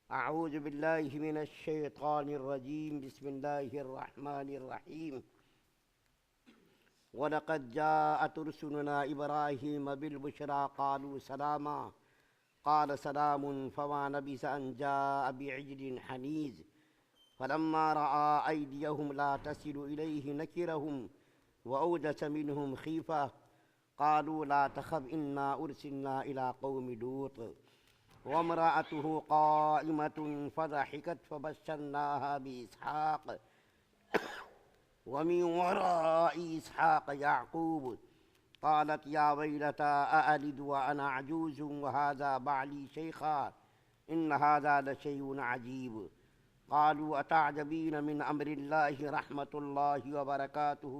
أعوذ بالله من الشيطان الرجيم. بسم الله الرحمن الرحيم. ولقد جاءت رسلنا إبراهيم بالبشرى قالوا سلاما قال سلام فما لبث أن جاء بعجل حنيذ فلما رأى أيديهم لا تصل إليه نكرهم وأوجس منهم خيفة قالوا لا تخف إنا أرسلنا إلى قوم لوط وامرأته قائمة فضحكت فبشرناها بإسحاق ومن وراء إسحاق يعقوب قالت يا ويلتى أألد وأنا عجوز وهذا بعلي شيخا إن هذا لشيء عجيب قالوا أتعجبين من أمر الله رحمة الله وبركاته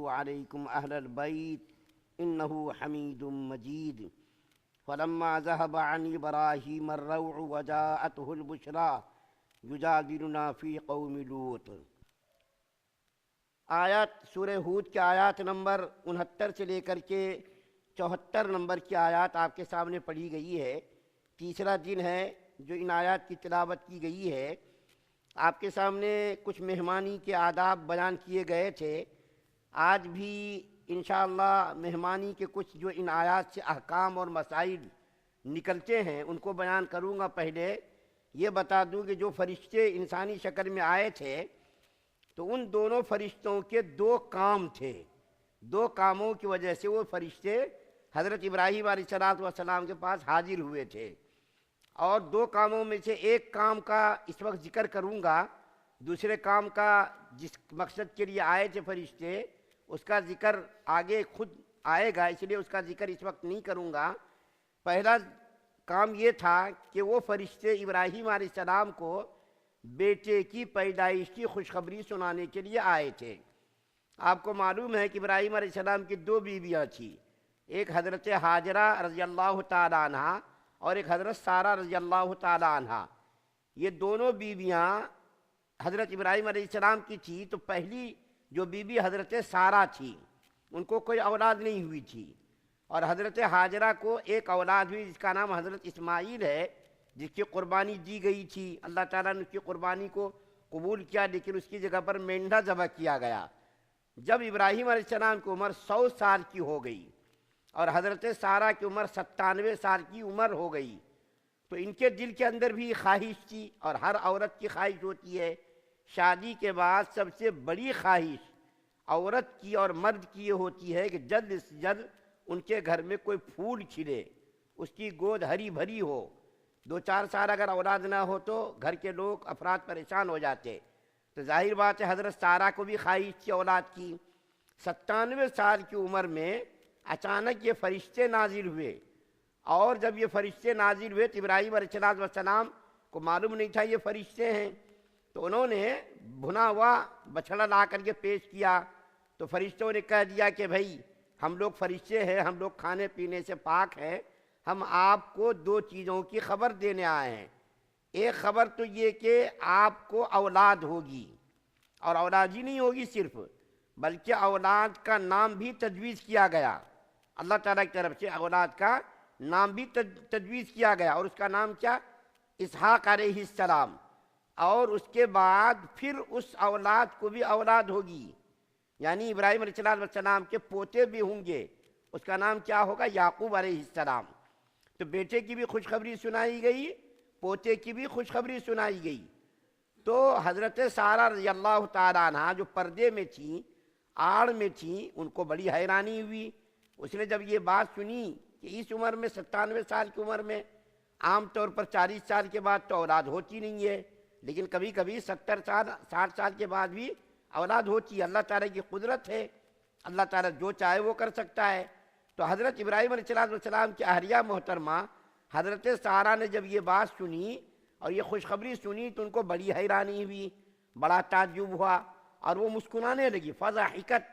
عليكم أهل البيت إنه حميد مجيد فلما ذهب عن إبراهيم الروع وجاءته البشرى يجادلنا في قوم لوط۔ آیات سورہ ہود کے آیات نمبر 69 سے لے کر کے 74 نمبر کی آیات آپ کے سامنے پڑھی گئی ہے۔ تیسرا دن ہے جو ان آیات کی تلاوت کی گئی ہے۔ آپ کے سامنے کچھ مہمانی کے آداب بیان کیے گئے تھے۔ آج بھی انشاءاللہ مہمانی کے کچھ جو ان آیات سے احکام اور مسائل نکلتے ہیں ان کو بیان کروں گا۔ پہلے یہ بتا دوں کہ جو فرشتے انسانی شکل میں آئے تھے تو ان دونوں فرشتوں کے دو کام تھے۔ دو کاموں کی وجہ سے وہ فرشتے حضرت ابراہیم علیہ السلام کے پاس حاضر ہوئے تھے، اور دو کاموں میں سے ایک کام کا اس وقت ذکر کروں گا، دوسرے کام کا جس مقصد کے لیے آئے تھے فرشتے اس کا ذکر آگے خود آئے گا، اس لیے اس کا ذکر اس وقت نہیں کروں گا۔ پہلا کام یہ تھا کہ وہ فرشتے ابراہیم علیہ السلام کو بیٹے کی پیدائش کی خوشخبری سنانے کے لیے آئے تھے۔ آپ کو معلوم ہے کہ ابراہیم علیہ السلام کی دو بیویاں تھیں، ایک حضرت ہاجرہ رضی اللہ تعالی عنہ اور ایک حضرت سارہ رضی اللہ تعالی عنہ۔ یہ دونوں بیویاں حضرت ابراہیم علیہ السلام کی تھی، تو پہلی جو بیوی حضرت سارہ تھی ان کو کوئی اولاد نہیں ہوئی تھی، اور حضرت ہاجرہ کو ایک اولاد ہوئی جس کا نام حضرت اسماعیل ہے، جس کی قربانی دی گئی تھی۔ اللہ تعالیٰ نے اس کی قربانی کو قبول کیا، لیکن اس کی جگہ پر مینڈھا ذبح کیا گیا۔ جب ابراہیم علیہ السلام کی عمر 100 سال کی ہو گئی اور حضرت سارہ کی عمر 97 سال کی عمر ہو گئی، تو ان کے دل کے اندر بھی خواہش تھی، اور ہر عورت کی خواہش ہوتی ہے۔ شادی کے بعد سب سے بڑی خواہش عورت کی اور مرد کی یہ ہوتی ہے کہ جلد سے جلد ان کے گھر میں کوئی پھول کھلے، اس کی گود ہری بھری ہو۔ 2-4 سال اگر اولاد نہ ہو تو گھر کے لوگ افراد پریشان ہو جاتے۔ تو ظاہر بات ہے حضرت سارہ کو بھی خواہش تھی اولاد کی۔ 97 سال کی عمر میں اچانک یہ فرشتے نازل ہوئے، اور جب یہ فرشتے نازل ہوئے تو ابراہیم علیہ السلام کو معلوم نہیں تھا یہ فرشتے ہیں، تو انہوں نے بھنا ہوا بچھڑا لا کر کے پیش کیا۔ تو فرشتوں نے کہہ دیا کہ بھائی ہم لوگ فرشتے ہیں، ہم لوگ کھانے پینے سے پاک ہیں، ہم آپ کو 2 چیزوں کی خبر دینے آئے ہیں۔ ایک خبر تو یہ کہ آپ کو اولاد ہوگی، اور اولاد ہی نہیں ہوگی صرف، بلکہ اولاد کا نام بھی تجویز کیا گیا۔ اللہ تعالیٰ کی طرف سے اولاد کا نام بھی تجویز کیا گیا، اور اس کا نام کیا؟ اسحاق علیہ السلام۔ اور اس کے بعد پھر اس اولاد کو بھی اولاد ہوگی، یعنی ابراہیم علیہ السلام کے پوتے بھی ہوں گے، اس کا نام کیا ہوگا؟ یعقوب علیہ السلام۔ تو بیٹے کی بھی خوشخبری سنائی گئی، پوتے کی بھی خوشخبری سنائی گئی۔ تو حضرت سارہ رضی اللہ تعالیٰ عنہ جو پردے میں تھیں، آڑ میں تھیں، ان کو بڑی حیرانی ہوئی۔ اس نے جب یہ بات سنی کہ اس عمر میں 97 سال کی عمر میں، عام طور پر 40 سال کے بعد تو اولاد ہوتی نہیں ہے، لیکن کبھی کبھی 70 سال 60 سال کے بعد بھی اولاد ہوتی ہے۔ اللہ تعالیٰ کی قدرت ہے، اللہ تعالیٰ جو چاہے وہ کر سکتا ہے۔ تو حضرت ابراہیم علیہ السلام کی اہلیہ محترمہ حضرت سارہ نے جب یہ بات سنی اور یہ خوشخبری سنی تو ان کو بڑی حیرانی ہوئی، بڑا تعجب ہوا، اور وہ مسکرانے لگی۔ فضحکت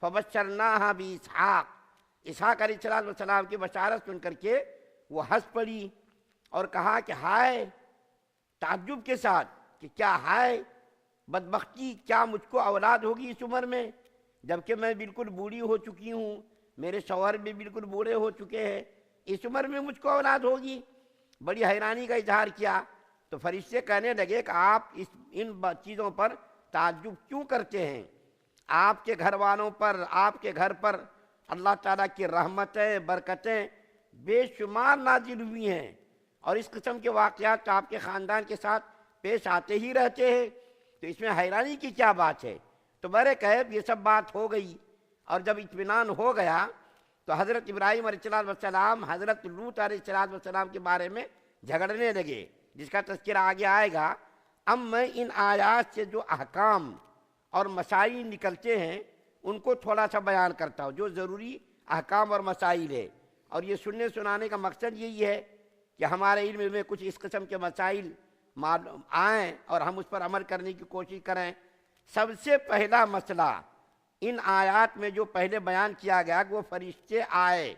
فبشرناها باسحاق، اسحاق علیہ السلام کی بشارت سن کر کے وہ ہنس پڑی اور کہا کہ ہائے، تعجب کے ساتھ کہ کیا ہائے بدبختی، کیا مجھ کو اولاد ہوگی اس عمر میں، جبکہ میں بالکل بوڑھی ہو چکی ہوں، میرے شوہر بھی بالکل بوڑھے ہو چکے ہیں، اس عمر میں مجھ کو اولاد ہوگی۔ بڑی حیرانی کا اظہار کیا، تو فرشتے کہنے لگے کہ آپ ان چیزوں پر تعجب کیوں کرتے ہیں؟ آپ کے گھر والوں پر، آپ کے گھر پر اللہ تعالیٰ کی رحمتیں، برکتیں بے شمار نازل ہوئی ہیں، اور اس قسم کے واقعات تو آپ کے خاندان کے ساتھ پیش آتے ہی رہتے ہیں، تو اس میں حیرانی کی کیا بات ہے؟ تو برقیب یہ سب بات ہو گئی، اور جب اطمینان ہو گیا تو حضرت ابراہیم علیہ السلام حضرت لوط علیہ السلام کے بارے میں جھگڑنے لگے، جس کا تذکرہ آگے آئے گا۔ اب میں ان آیات سے جو احکام اور مسائل نکلتے ہیں ان کو تھوڑا سا بیان کرتا ہوں، جو ضروری احکام اور مسائل ہے، اور یہ سننے سنانے کا مقصد یہی ہے کہ ہمارے علم میں کچھ اس قسم کے مسائل آئیں اور ہم اس پر عمل کرنے کی کوشش کریں۔ سب سے پہلا مسئلہ ان آیات میں جو پہلے بیان کیا گیا کہ وہ فرشتے آئے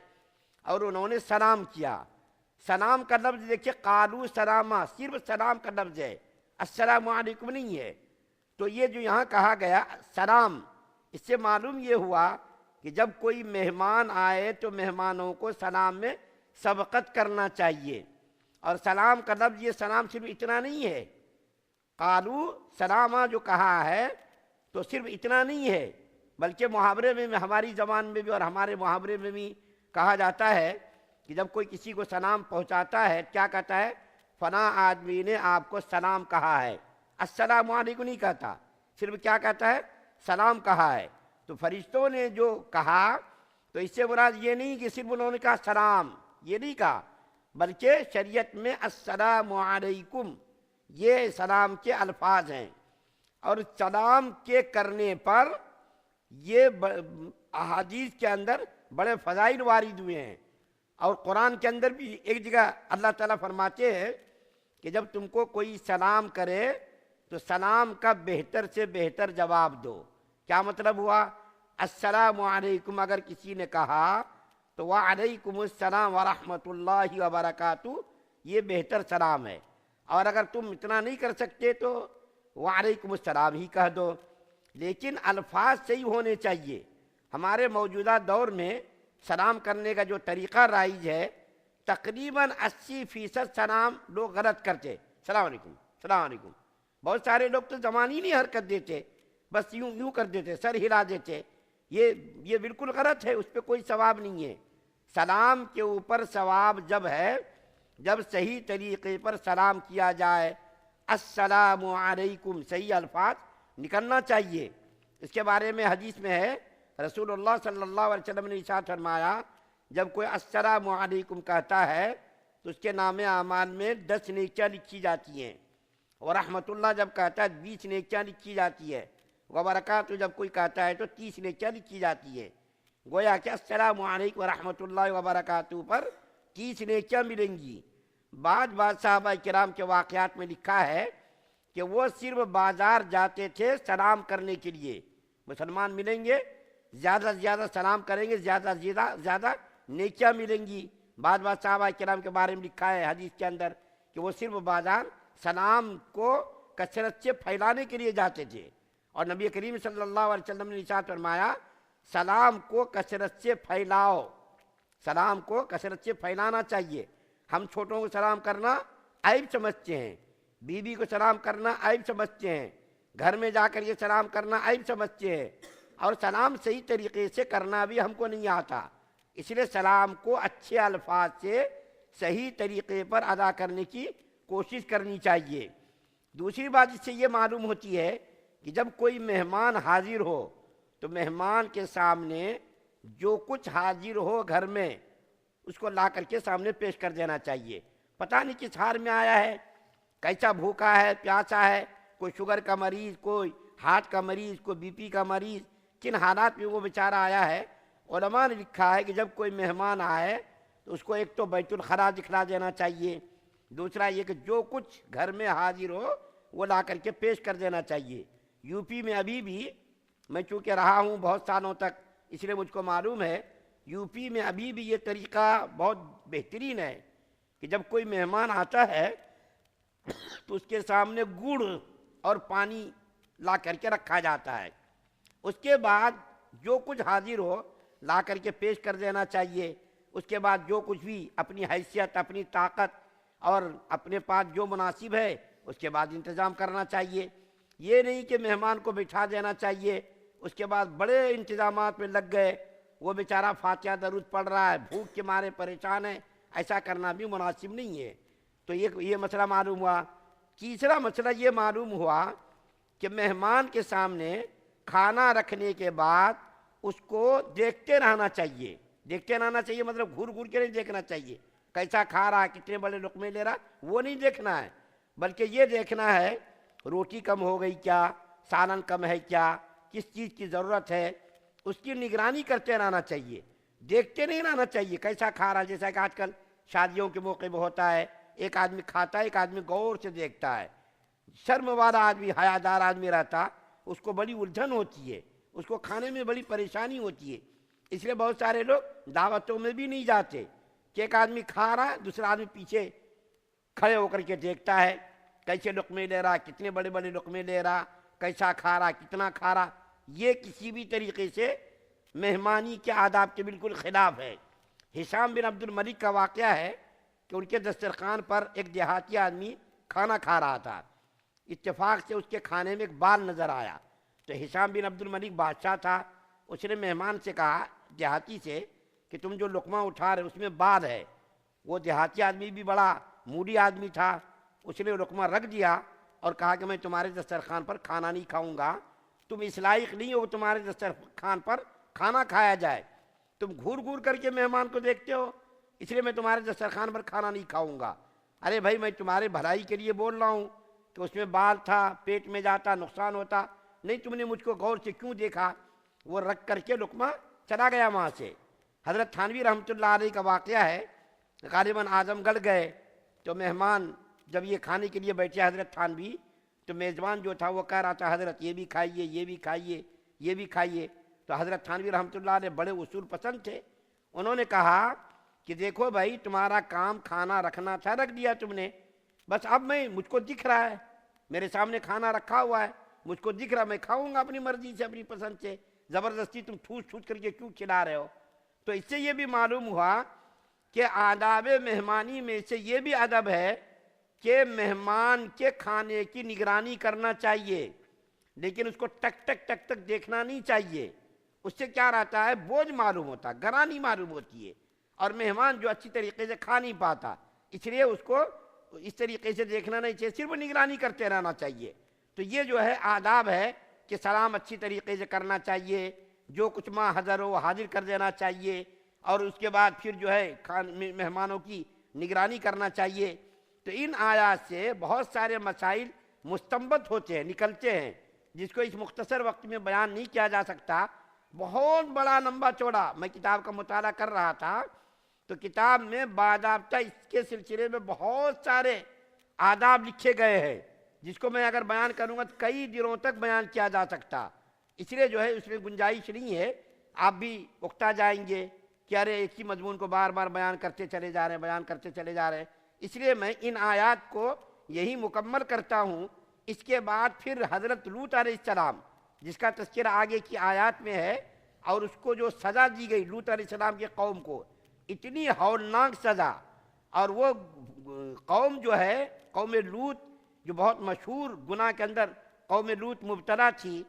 اور انہوں نے سلام کیا۔ سلام کا لفظ دیکھیے، قالو سلاما، صرف سلام کا لفظ ہے، السلام علیکم نہیں ہے۔ تو یہ جو یہاں کہا گیا سلام، اس سے معلوم یہ ہوا کہ جب کوئی مہمان آئے تو مہمانوں کو سلام میں سبقت کرنا چاہیے، اور سلام کا لفظ یہ سلام صرف اتنا نہیں ہے، قالو سلامہ جو کہا ہے تو صرف اتنا نہیں ہے، بلکہ محاورے میں ہماری زبان میں بھی اور ہمارے محاورے میں بھی کہا جاتا ہے کہ جب کوئی کسی کو سلام پہنچاتا ہے کیا کہتا ہے؟ فلاں آدمی نے آپ کو سلام کہا ہے، السلام علیکم نہیں کہتا، صرف کیا کہتا ہے؟ سلام کہا ہے۔ تو فرشتوں نے جو کہا تو اس سے مراد یہ نہیں کہ صرف انہوں نے کہا سلام، یہ نہیں کہا، بلکہ شریعت میں السلام علیکم یہ سلام کے الفاظ ہیں، اور سلام کے کرنے پر یہ احادیث کے اندر بڑے فضائل وارد ہوئے ہیں، اور قرآن کے اندر بھی ایک جگہ اللہ تعالیٰ فرماتے ہیں کہ جب تم کو کوئی سلام کرے تو سلام کا بہتر سے بہتر جواب دو۔ کیا مطلب ہوا؟ السلام علیکم اگر کسی نے کہا تو وعلیکم السلام ورحمۃ اللہ وبرکاتہ، یہ بہتر سلام ہے، اور اگر تم اتنا نہیں کر سکتے تو وعلیکم السلام ہی کہہ دو، لیکن الفاظ صحیح ہونے چاہیے۔ ہمارے موجودہ دور میں سلام کرنے کا جو طریقہ رائج ہے، تقریباً 80% سلام لوگ غلط کرتے، السلام علیکم السلام علیکم۔ بہت سارے لوگ تو زبان ہی نہیں حرکت دیتے، بس یوں کر دیتے، سر ہلا دیتے، یہ بالکل غلط ہے، اس پہ کوئی ثواب نہیں ہے۔ سلام کے اوپر ثواب جب ہے جب صحیح طریقے پر سلام کیا جائے، السلام علیکم صحیح الفاظ نکلنا چاہیے۔ اس کے بارے میں حدیث میں ہے، رسول اللہ صلی اللہ علیہ وسلم نے ارشاد فرمایا جب کوئی السلام علیکم کہتا ہے تو اس کے نام اعمال میں 10 نیکیاں لکھی جاتی ہیں، اور رحمت اللہ جب کہتا ہے 20 نیکیاں لکھی جاتی ہے، وبرکاتہ جب کوئی کہتا ہے تو 30 نیکیاں لکھی جاتی ہے۔ گویا کہ السلام علیکم ورحمۃ اللہ وبرکاتہ پر 30 نیکیاں ملیں گی۔ بعض صحابہ کرام کے واقعات میں لکھا ہے کہ وہ صرف بازار جاتے تھے سلام کرنے کے لیے، مسلمان ملیں گے زیادہ سے زیادہ سلام کریں گے، زیادہ سے زیادہ نیکیاں ملیں گی۔ بعض صحابہ کرام کے بارے میں لکھا ہے حدیث کے اندر کہ وہ صرف بازار سلام کو کثرت سے پھیلانے کے لیے جاتے تھے، اور نبی کریم صلی اللہ علیہ وسلم نے ارشاد فرمایا سلام کو کثرت سے پھیلاؤ، سلام کو کثرت سے پھیلانا چاہیے۔ ہم چھوٹوں کو سلام کرنا عیب سمجھتے ہیں، بیوی کو سلام کرنا عیب سمجھتے ہیں، گھر میں جا کر یہ سلام کرنا عیب سمجھتے ہیں، اور سلام صحیح طریقے سے کرنا بھی ہم کو نہیں آتا، اس لیے سلام کو اچھے الفاظ سے صحیح طریقے پر ادا کرنے کی کوشش کرنی چاہیے۔ دوسری بات اس سے یہ معلوم ہوتی ہے کہ جب کوئی مہمان حاضر ہو تو مہمان کے سامنے جو کچھ حاضر ہو گھر میں اس کو لا کر کے سامنے پیش کر دینا چاہیے۔ پتہ نہیں کس حال میں آیا ہے، کیسا بھوکا ہے، پیاسا ہے، کوئی شوگر کا مریض، کوئی ہارٹ کا مریض، کوئی بی پی کا مریض، کن حالات میں وہ بیچارہ آیا ہے۔ علماء نے لکھا ہے کہ جب کوئی مہمان آئے تو اس کو ایک تو بیت الخلا دکھلا دینا چاہیے، دوسرا یہ کہ جو کچھ گھر میں حاضر ہو وہ لا کر کے پیش کر دینا چاہیے۔ یو پی میں ابھی بھی، میں چونکہ رہا ہوں بہت سالوں تک اس لیے مجھ کو معلوم ہے، یو پی میں ابھی بھی یہ طریقہ بہت بہترین ہے کہ جب کوئی مہمان آتا ہے تو اس کے سامنے گڑ اور پانی لا کر کے رکھا جاتا ہے، اس کے بعد جو کچھ حاضر ہو لا کر کے پیش کر دینا چاہیے۔ اس کے بعد جو کچھ بھی اپنی حیثیت، اپنی طاقت اور اپنے پاس جو مناسب ہے اس کے بعد انتظام کرنا چاہیے۔ یہ نہیں کہ مہمان کو بٹھا دینا چاہیے، اس کے بعد بڑے انتظامات میں لگ گئے، وہ بیچارہ فاتحہ درود پڑھ رہا ہے، بھوک کے مارے پریشان ہے، ایسا کرنا بھی مناسب نہیں ہے۔ تو یہ مسئلہ معلوم ہوا۔ تیسرا مسئلہ یہ معلوم ہوا کہ مہمان کے سامنے کھانا رکھنے کے بعد اس کو دیکھتے رہنا چاہیے۔ دیکھتے رہنا چاہیے مطلب گھور گھور کے نہیں دیکھنا چاہیے، کیسا کھا رہا ہے، کتنے بڑے لقمے لے رہا، وہ نہیں دیکھنا ہے، بلکہ یہ دیکھنا ہے روٹی کم ہو گئی کیا، سالن کم ہے کیا، کس چیز کی ضرورت ہے، اس کی نگرانی کرتے رہنا چاہیے، دیکھتے نہیں رہنا چاہیے کیسا کھا رہا ہے۔ جیسا کہ آج کل شادیوں کے موقع پہ ہوتا ہے، ایک آدمی کھاتا ہے، ایک آدمی غور سے دیکھتا ہے، شرم والا آدمی، حیادار آدمی رہتا، اس کو بڑی الجھن ہوتی ہے، اس کو کھانے میں بڑی پریشانی ہوتی ہے۔ اس لیے بہت سارے لوگ دعوتوں میں بھی نہیں جاتے کہ ایک آدمی کھا رہا ہے، دوسرا آدمی پیچھے کھڑے ہو کر کے دیکھتا ہے کیسے لقمے لے رہا، کتنے بڑے بڑے لقمے لے رہا، کیسا کھا رہا، کتنا کھا رہا۔ یہ کسی بھی طریقے سے مہمانی کے آداب کے بالکل خلاف ہے۔ ہشام بن عبد الملک کا واقعہ ہے کہ ان کے دسترخوان پر ایک دیہاتی آدمی کھانا کھا رہا تھا، اتفاق سے اس کے کھانے میں ایک بال نظر آیا، تو ہشام بن عبد الملک بادشاہ تھا، اس نے مہمان سے کہا دیہاتی سے کہ تم جو لقمہ اٹھا رہے اس میں بال ہے۔ وہ دیہاتی آدمی بھی بڑا موڈی آدمی تھا، اس نے لقمہ رکھ دیا اور کہا کہ میں تمہارے دسترخوان پر کھانا نہیں کھاؤں گا، تم اس لائق نہیں ہو تمہارے دسترخوان پر کھانا کھایا جائے، تم گھور گھور کر کے مہمان کو دیکھتے ہو، اس لیے میں تمہارے دسترخوان پر کھانا نہیں کھاؤں گا۔ ارے بھائی میں تمہارے بھلائی کے لیے بول رہا ہوں کہ اس میں بال تھا، پیٹ میں جاتا نقصان ہوتا، نہیں تم نے مجھ کو غور سے کیوں دیکھا؟ وہ رکھ کر کے لقمہ چلا گیا وہاں سے۔ حضرت تھانوی رحمۃ اللہ علیہ کا واقعہ ہے، غالباً اعظم گڑھ گئے تو مہمان جب یہ کھانے کے لیے بیٹھے حضرت تھانوی، تو میزبان جو تھا وہ کہہ رہا تھا حضرت یہ بھی کھائیے، یہ بھی کھائیے، یہ بھی کھائیے۔ تو حضرت تھانوی رحمۃ اللہ علیہ بڑے اصول پسند تھے، انہوں نے کہا کہ دیکھو بھائی تمہارا کام کھانا رکھنا تھا، رکھ دیا تم نے، بس اب مجھ کو دکھ رہا ہے، میرے سامنے کھانا رکھا ہوا ہے، مجھ کو دکھ رہا، میں کھاؤں گا اپنی مرضی سے، اپنی پسند سے، زبردستی تم ٹھوس ٹھوس کر کے کیوں کھلا رہے ہو؟ تو اس سے یہ بھی معلوم ہوا کہ آداب مہمانی میں سے یہ بھی ادب ہے کہ مہمان کے کھانے کی نگرانی کرنا چاہیے، لیکن اس کو ٹک ٹک ٹک ٹک دیکھنا نہیں چاہیے۔ اس سے کیا رہتا ہے، بوجھ معلوم ہوتا، گرانی معلوم ہوتی ہے، اور مہمان جو اچھی طریقے سے کھا نہیں پاتا، اس لیے اس کو اس طریقے سے دیکھنا نہیں چاہیے، صرف نگرانی کرتے رہنا چاہیے۔ تو یہ جو ہے آداب ہے کہ سلام اچھی طریقے سے کرنا چاہیے، جو کچھ ماں حضر ہو حاضر کر دینا چاہیے، اور اس کے بعد پھر جو ہے مہمانوں کی نگرانی کرنا چاہیے۔ تو ان آیات سے بہت سارے مسائل مستنبط ہوتے ہیں، نکلتے ہیں، جس کو اس مختصر وقت میں بیان نہیں کیا جا سکتا، بہت بڑا لمبا چوڑا۔ میں کتاب کا مطالعہ کر رہا تھا تو کتاب میں باضابطہ اس کے سلسلے میں بہت سارے آداب لکھے گئے ہیں، جس کو میں اگر بیان کروں گا تو کئی دنوں تک بیان کیا جا سکتا، اس لیے جو ہے اس میں گنجائش نہیں ہے، آپ بھی اکتا جائیں گے کہ ارے ایک ہی مضمون کو بار بار بیان کرتے چلے جا رہے ہیں، بیان کرتے چلے جا رہے ہیں۔ اس لیے میں ان آیات کو یہی مکمل کرتا ہوں۔ اس کے بعد پھر حضرت لوط علیہ السلام، جس کا تذکرہ آگے کی آیات میں ہے، اور اس کو جو سزا دی گئی لوط علیہ السلام کی قوم کو، اتنی ہولناک سزا، اور وہ قوم جو ہے قوم لوط، جو بہت مشہور گناہ کے اندر قوم لوط مبتلا تھی،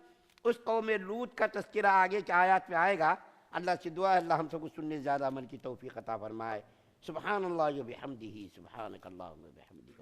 اس قوم لوط کا تذکرہ آگے کی آیات میں آئے گا۔ اللہ سے دعا ہے اللہ ہم سب کو سننے زیادہ عمل کی توفیق عطا فرمائے۔ سبحان اللہ و بحمدہ، سبحانک اللہم و بحمدک۔